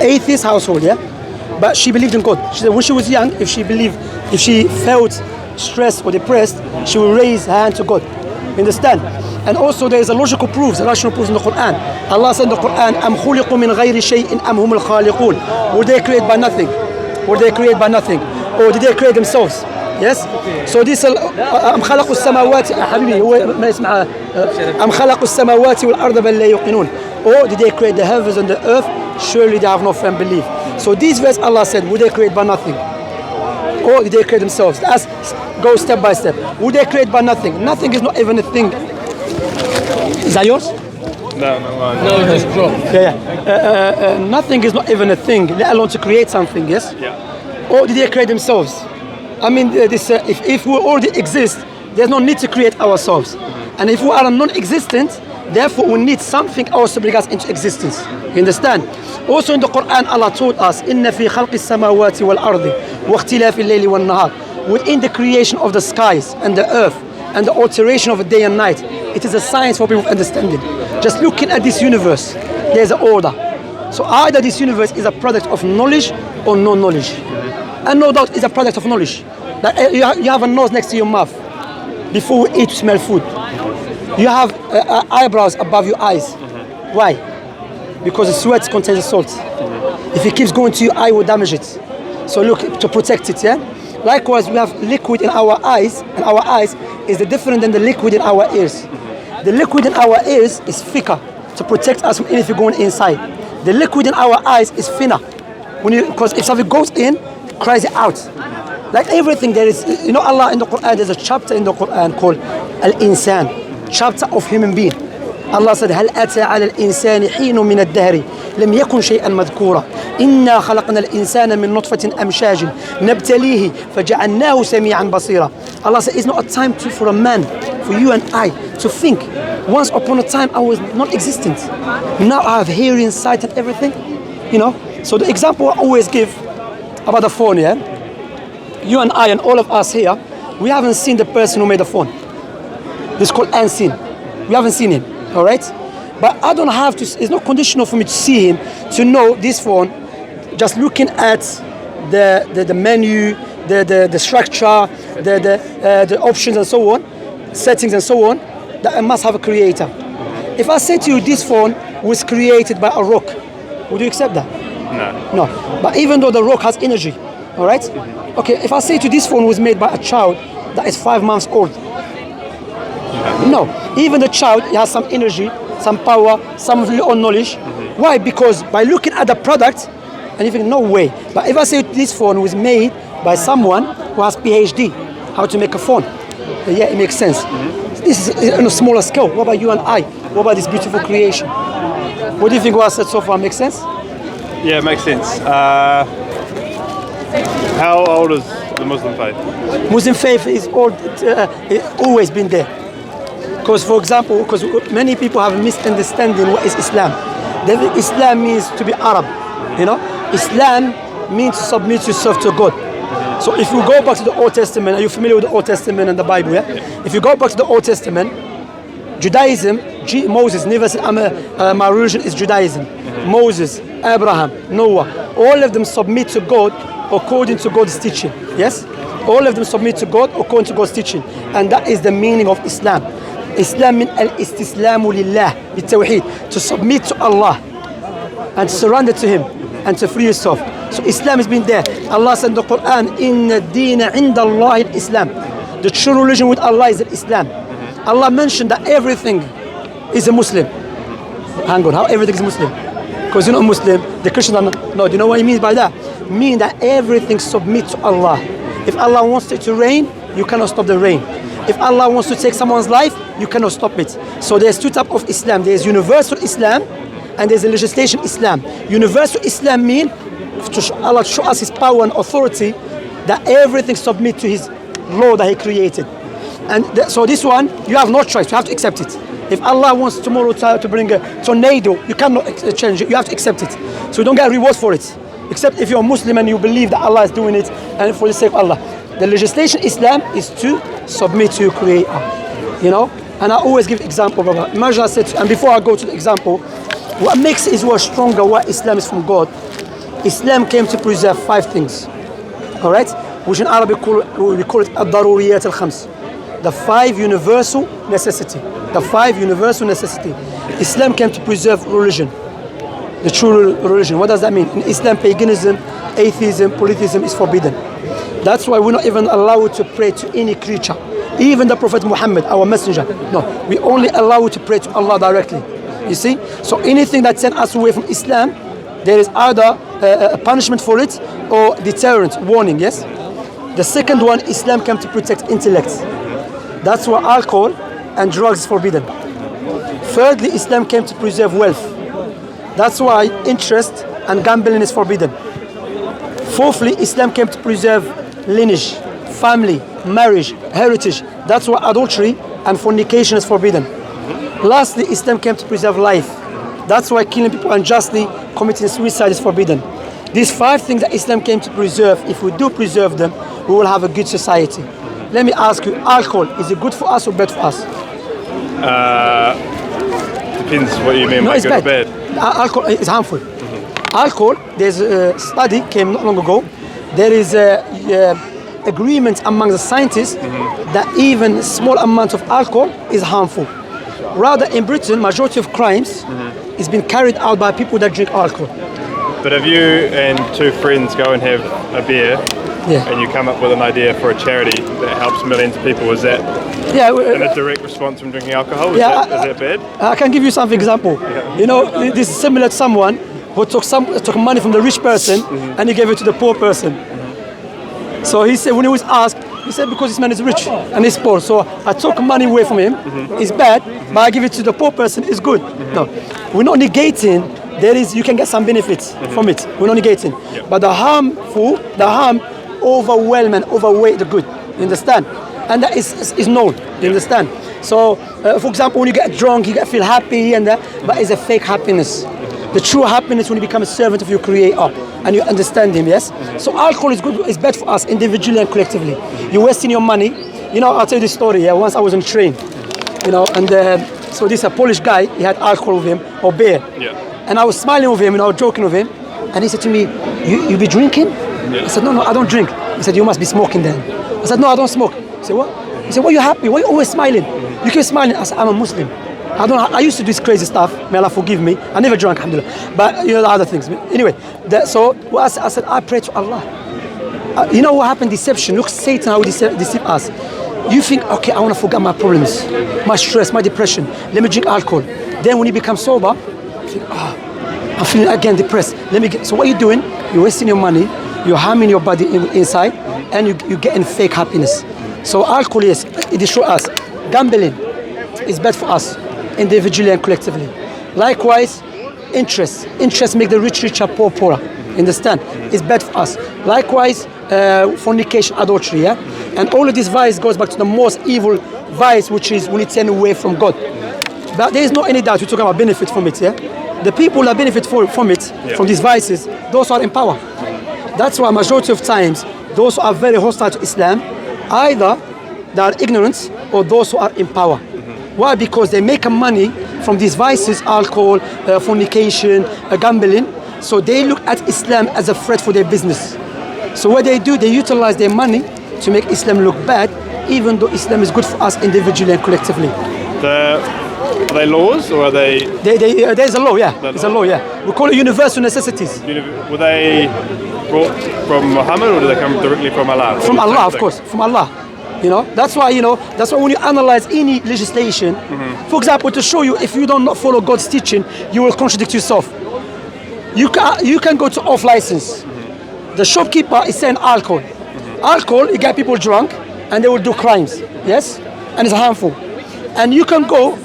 atheist household, yeah? But she believed in God. She said when she was young, if she felt stressed or depressed, she would raise her hand to God. You understand? And also there is a logical proofs, rational proofs in the Quran. Allah said in the Quran, "Am khuliqu min ghayri shay'in am humul khaliqun." Were they created by nothing? Were they created by nothing? Or did they create themselves? Yes? So this أم خلقوا السماوات حبيبي هو ما اسمها أم خلقوا السماوات والأرض بل لا يوقنون. Or did they create the heavens and the earth? Surely they have no firm belief. So this verse Allah said, would they create by nothing? Or did they create themselves? Let's go step by step. Would they create by nothing? Nothing is not even a thing. Is that yours? No, it's wrong. Yeah. Nothing is not even a thing, let alone to create something, yes? Yeah. Or did they create themselves? I mean, if we already exist, there's no need to create ourselves. And if we are non-existent, therefore we need something else to bring us into existence. You understand? Also in the Quran, Allah told us, إِنَّ فِي خَلْقِ السَّمَاوَاتِ وَالْأَرْضِ وَاخْتِلَافِ اللَّيْلِ وَالنَّهَارِ. Within the creation of the skies and the earth and the alteration of the day and night, it is a science for people of understanding. Just looking at this universe, there's an order. So either this universe is a product of knowledge or no knowledge. And no doubt it's a product of knowledge. Like you have a nose next to your mouth. Before we eat, to smell food. You have eyebrows above your eyes. Why? Because the sweat contains salt. If it keeps going to your eye, it will damage it. So look, to protect it, yeah? Likewise, we have liquid in our eyes, and our eyes is different than the liquid in our ears. The liquid in our ears is thicker to protect us from anything going inside. The liquid in our eyes is thinner. Because if something goes in, it cries it out. Like everything, there is, you know, Allah in the Quran, there's a chapter in the Quran called Al-Insan, chapter of human being. Allah said, هل أتى على الإنسان حين من الدهر لم يكن شيئا مذكورا إنا خلقنا الإنسان من نطفة أمشاج نبتليه فجعلناه سميعا بصيرا. Allah said, it's not a time for a man, for you and I, to think. Once upon a time, I was not existent. Now I have hearing, sight, and everything. You know. So the example I always give about the phone, yeah. You and I and all of us here, we haven't seen the person who made the phone. This is called unseen. We haven't seen him. All right, but I don't have to. It's not conditional for me to see him to know this phone. Just looking at the menu, the structure, the options and so on, settings and so on, that I must have a creator. If I say to you this phone was created by a rock, would you accept that? No. No. But even though the rock has energy, all right. Okay. If I say to you this phone was made by a child that is 5 months old. No, even the child has some energy, some power, some little knowledge. Why? Because by looking at the product, and you think, no way. But if I say this phone was made by someone who has PhD, how to make a phone, yeah, it makes sense. This is on a smaller scale. What about you and I? What about this beautiful creation? What do you think what I said so far makes sense? Yeah, it makes sense. How old is the Muslim faith? Muslim faith is always been there. Because, for example, because many people have a misunderstanding what is Islam. Islam means to be Arab, you know. Islam means to submit yourself to God. So if you go back to the Old Testament, are you familiar with the Old Testament and the Bible? Yeah. If you go back to the Old Testament, Judaism, Moses never said, my religion is Judaism. Moses, Abraham, Noah, all of them submit to God according to God's teaching. Yes? All of them submit to God according to God's teaching. And that is the meaning of Islam. Islam means al-istislamu lillah, bitawheed, to submit to Allah and to surrender to Him and to free yourself. So Islam has been there. Allah said in the Quran, Inna deena inda Allah al-Islam. The true religion with Allah is Islam. Allah mentioned that everything is a Muslim. Hang on, how everything is Muslim? Because you're not Muslim, the Christians are not. No, do you know what he means by that? Mean that everything submits to Allah. If Allah wants it to rain, you cannot stop the rain. If Allah wants to take someone's life, you cannot stop it. So there's two types of Islam. There's universal Islam and there's a legislation Islam. Universal Islam means Allah show us His power and authority that everything submit to His law that He created. And so this one, you have no choice. You have to accept it. If Allah wants tomorrow to bring a tornado, you cannot change it. You have to accept it. So you don't get rewards for it. Except if you're a Muslim and you believe that Allah is doing it and for the sake of Allah. The legislation Islam is to submit to your Creator. You know? And I always give example, brother. Imagine I said, and before I go to the example, what makes Israel stronger, what Islam is from God, Islam came to preserve 5 things. All right? Which in Arabic we call it ad-daruriyat al-khams. The 5 universal necessity. The 5 universal necessity. Islam came to preserve religion. The true religion. What does that mean? In Islam, paganism, atheism, polytheism is forbidden. That's why we're not even allowed to pray to any creature. Even the Prophet Muhammad, our messenger. No, we only allow to pray to Allah directly. You see? So anything that sends us away from Islam, there is either a punishment for it or deterrent, warning, yes? The second one, Islam came to protect intellect. That's why alcohol and drugs is forbidden. Thirdly, Islam came to preserve wealth. That's why interest and gambling is forbidden. Fourthly, Islam came to preserve lineage, family, marriage, heritage. That's why adultery and fornication is forbidden. Lastly, Islam came to preserve life. That's why killing people unjustly, committing suicide is forbidden. These 5 things that Islam came to preserve, if we do preserve them, we will have a good society. Let me ask you, alcohol, is it good for us or bad for us? Depends what you mean by good or bad. Alcohol is harmful. Alcohol, there's a study came not long ago. There is agreement among the scientists that even small amount of alcohol is harmful. Rather, in Britain, majority of crimes is being carried out by people that drink alcohol. But if you and 2 friends go and have a beer, and you come up with an idea for a charity that helps millions of people, is that in a direct response from drinking alcohol? Is that bad? I can give you some example. You know, this is similar to someone who took money from the rich person and he gave it to the poor person. So he said, when he was asked, he said, because this man is rich and he's poor, so I took money away from him. It's bad, but I give it to the poor person. It's good. No, we're not negating. You can get some benefits from it. We're not negating, but the harm overwhelm and overweigh the good. You understand? And that is known. You understand? So, for example, when you get drunk, you feel happy, but it's a fake happiness. The true happiness when you become a servant of your Creator and you understand Him. Yes. So alcohol is good. It's bad for us individually and collectively. You're wasting your money. You know, I'll tell you this story. Yeah, once I was on a train. You know, and so this a Polish guy. He had alcohol with him or beer. Yeah. And I was smiling with him and I was joking with him. And he said to me, "You be drinking?" I said, "No, I don't drink." He said, "You must be smoking then." I said, "No, I don't smoke." He said, "What?" He said, "Why are you happy? Why are you always smiling? You keep smiling." I said, "I'm a Muslim. I used to do this crazy stuff. May Allah forgive me. I never drank, alhamdulillah. But you know the other things. Anyway, so I said, I pray to Allah. You know what happened? Deception. Look, Satan how he deceive us. You think, okay, I want to forget my problems, my stress, my depression. Let me drink alcohol. Then when you become sober, you think, I'm feeling again depressed. So what are you doing? You're wasting your money. You're harming your body inside, and you're getting fake happiness. So alcohol, yes, it destroys us. Gambling is bad for us, individually and collectively. Likewise, interest make the rich richer, poor poorer. Understand? It's bad for us. Likewise, fornication, adultery, and all of this vice goes back to the most evil vice, which is when it's taken away from God. But there is no any doubt we're talking about benefit from it. The people that benefit from it, from these vices, those are in power. That's why majority of times those who are very hostile to Islam, either they are ignorant or those who are in power. Why? Because they make money from these vices, alcohol, fornication, gambling. So they look at Islam as a threat for their business. So what they do, they utilize their money to make Islam look bad, even though Islam is good for us individually and collectively. Are they laws or are they? There's a law, There's a law, We call it universal necessities. Were they brought from Muhammad or do they come directly from Allah? From Allah, of course, from Allah. You know, that's why when you analyze any legislation, for example, to show you if you don't follow God's teaching, you will contradict yourself. You can go to off license. The shopkeeper is selling alcohol. Alcohol, you get people drunk and they will do crimes. Yes? And it's harmful. And you can go,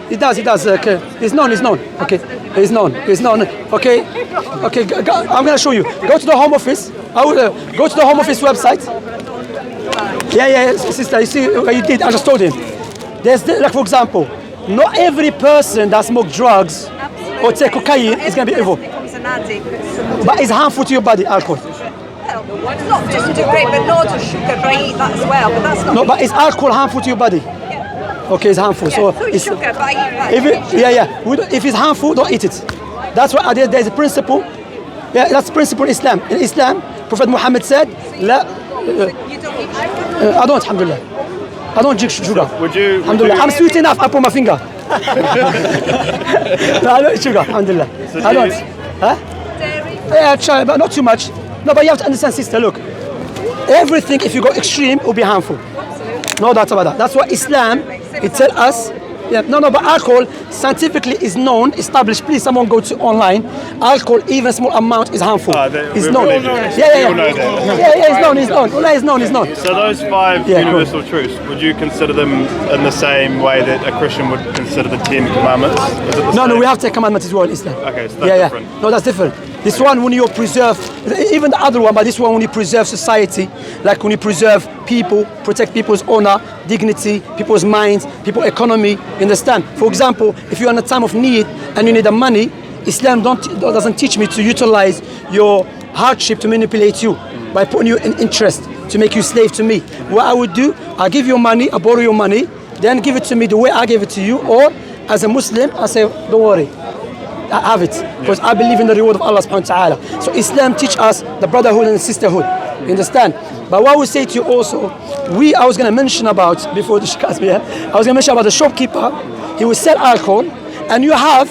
it does, okay. It's known. Okay. It's known. Okay. I'm gonna show you. Go to the Home Office. I will go to the Home Office website. Yeah, sister, you see what you did? I just told him. There's, like, for example, not every person that smokes drugs or take cocaine is going to be evil. But it's harmful to your body, alcohol. Well, it's not just to great, but loads of sugar, but I eat that as well. But that's not. No, but is alcohol harmful to your body? Okay, it's harmful. So it's sugar, but I eat that. If it's harmful, don't eat it. That's why there's a principle. Yeah, that's principle in Islam. In Islam, Prophet Muhammad said, "La." You don't eat sugar? I don't, alhamdulillah. I don't drink sugar. Would you? Alhamdulillah. I'm sweet enough. I put my finger. No, I don't eat sugar. Alhamdulillah. I don't. Huh? Dairy? Yeah, I try, but not too much. No, but you have to understand, sister. Look, everything if you go extreme will be harmful. No doubt about that. That's why Islam it tells us. Yeah, no, but alcohol scientifically is known, established. Please, someone go to online. Alcohol, even small amount, is harmful. It's known. We all know that. It's known. So those five universal truths, would you consider them in the same way that a Christian would consider the 10 Commandments? No, we have 10 Commandments as well in Islam. Okay, so that's different. No, that's different. This one, when you preserve, even the other one, but this one, when you preserve society, like when you preserve people, protect people's honor, dignity, people's minds, people's economy, you understand? For example, if you're in a time of need and you need the money, Islam doesn't teach me to utilize your hardship to manipulate you by putting you in interest, to make you slave to me. What I would do, I give you money, I borrow your money, then give it to me the way I gave it to you, or as a Muslim, I say, don't worry. I have it because I believe in the reward of Allah subhanahu wa ta'ala. So Islam teach us the brotherhood and sisterhood. You understand? But what I would say to you also, I was going to mention about, before the shikaz me, I was going to mention about the shopkeeper. He will sell alcohol, and you have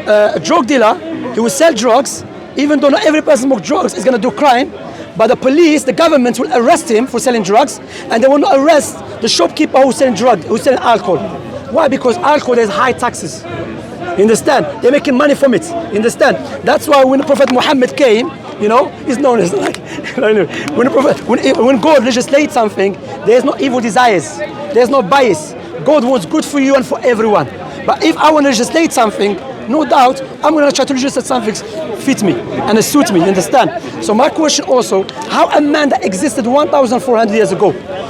a drug dealer. He will sell drugs, even though not every person smokes drugs is going to do crime. But the police, the government will arrest him for selling drugs, and they will not arrest the shopkeeper who's selling drugs, who's selling alcohol. Why? Because alcohol has high taxes. You understand? They're making money from it. You understand? That's why when the Prophet Muhammad came, he's known as like, when God legislates something, there's no evil desires. There's no bias. God wants good for you and for everyone. But if I want to legislate something, no doubt, I'm going to try to legislate something fit me and suit me. You understand? So my question also, how a man that existed 1,400 years ago,